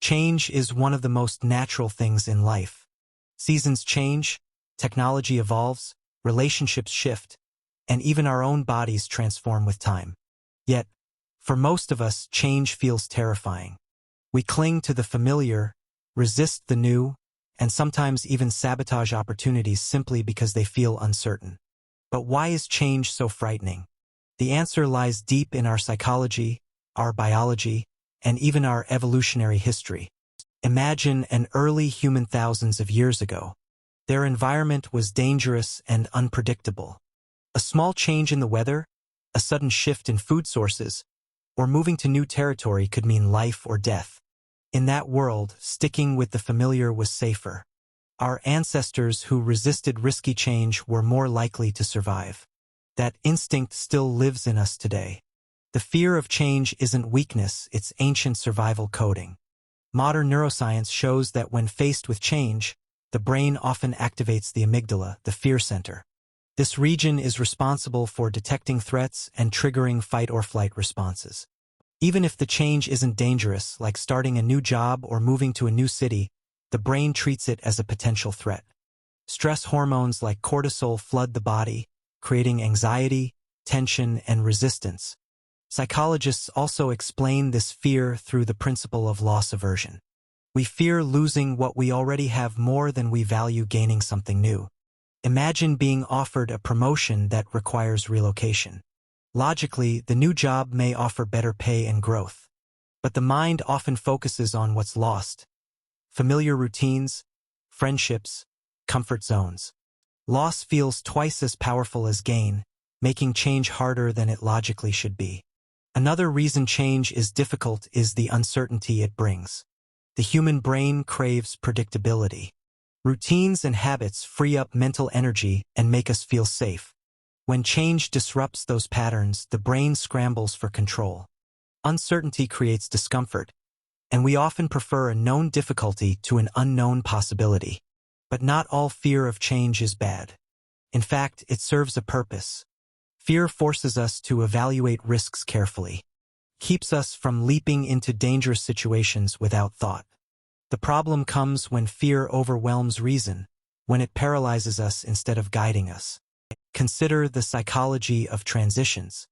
Change is one of the most natural things in life. Seasons change, technology evolves, relationships shift, and even our own bodies transform with time. Yet, for most of us, change feels terrifying. We cling to the familiar, resist the new, and sometimes even sabotage opportunities simply because they feel uncertain. But why is change so frightening? The answer lies deep in our psychology, our biology, and even our evolutionary history. Imagine an early human thousands of years ago. Their environment was dangerous and unpredictable. A small change in the weather, a sudden shift in food sources, or moving to new territory could mean life or death. In that world, sticking with the familiar was safer. Our ancestors who resisted risky change were more likely to survive. That instinct still lives in us today. The fear of change isn't weakness, it's ancient survival coding. Modern neuroscience shows that when faced with change, the brain often activates the amygdala, the fear center. This region is responsible for detecting threats and triggering fight-or-flight responses. Even if the change isn't dangerous, like starting a new job or moving to a new city, the brain treats it as a potential threat. Stress hormones like cortisol flood the body, creating anxiety, tension, and resistance. Psychologists also explain this fear through the principle of loss aversion. We fear losing what we already have more than we value gaining something new. Imagine being offered a promotion that requires relocation. Logically, the new job may offer better pay and growth. But the mind often focuses on what's lost. Familiar routines, friendships, comfort zones. Loss feels twice as powerful as gain, making change harder than it logically should be. Another reason change is difficult is the uncertainty it brings. The human brain craves predictability. Routines and habits free up mental energy and make us feel safe. When change disrupts those patterns, the brain scrambles for control. Uncertainty creates discomfort, and we often prefer a known difficulty to an unknown possibility. But not all fear of change is bad. In fact, it serves a purpose. Fear forces us to evaluate risks carefully, keeps us from leaping into dangerous situations without thought. The problem comes when fear overwhelms reason, when it paralyzes us instead of guiding us. Consider the psychology of transitions.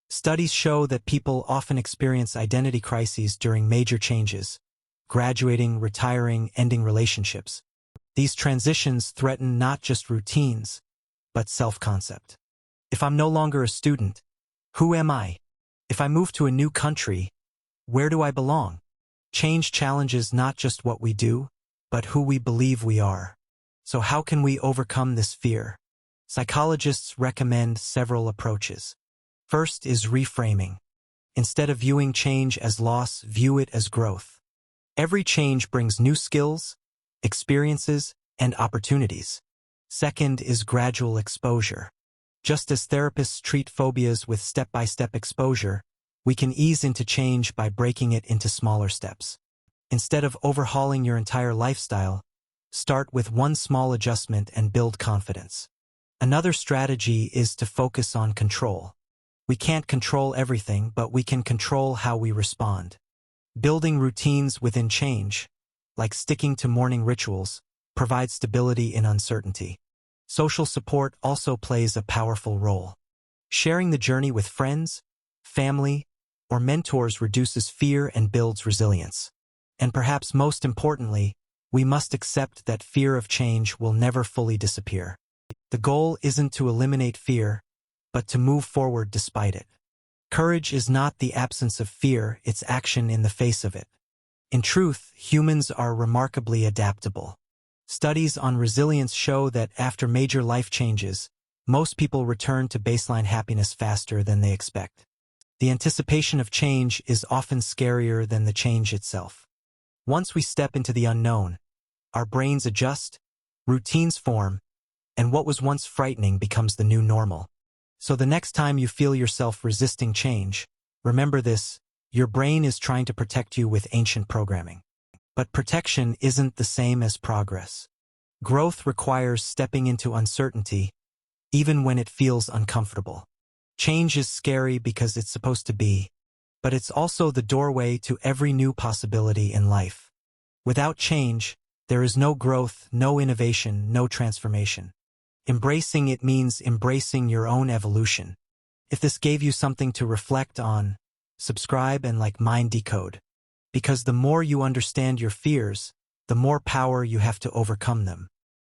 Studies show that people often experience identity crises during major changes, graduating, retiring, ending relationships. These transitions threaten not just routines, but self-concept. If I'm no longer a student, who am I? If I move to a new country, where do I belong? Change challenges not just what we do, but who we believe we are. So how can we overcome this fear? Psychologists recommend several approaches. First is reframing. Instead of viewing change as loss, view it as growth. Every change brings new skills, experiences, and opportunities. Second is gradual exposure. Just as therapists treat phobias with step-by-step exposure, we can ease into change by breaking it into smaller steps. Instead of overhauling your entire lifestyle, start with one small adjustment and build confidence. Another strategy is to focus on control. We can't control everything, but we can control how we respond. Building routines within change, like sticking to morning rituals, provides stability in uncertainty. Social support also plays a powerful role. Sharing the journey with friends, family, or mentors reduces fear and builds resilience. And perhaps most importantly, we must accept that fear of change will never fully disappear. The goal isn't to eliminate fear, but to move forward despite it. Courage is not the absence of fear, it's action in the face of it. In truth, humans are remarkably adaptable. Studies on resilience show that after major life changes, most people return to baseline happiness faster than they expect. The anticipation of change is often scarier than the change itself. Once we step into the unknown, our brains adjust, routines form, and what was once frightening becomes the new normal. So the next time you feel yourself resisting change, remember this: your brain is trying to protect you with ancient programming. But protection isn't the same as progress. Growth requires stepping into uncertainty, even when it feels uncomfortable. Change is scary because it's supposed to be, but it's also the doorway to every new possibility in life. Without change, there is no growth, no innovation, no transformation. Embracing it means embracing your own evolution. If this gave you something to reflect on, subscribe and like Mind Decode. Because the more you understand your fears, the more power you have to overcome them.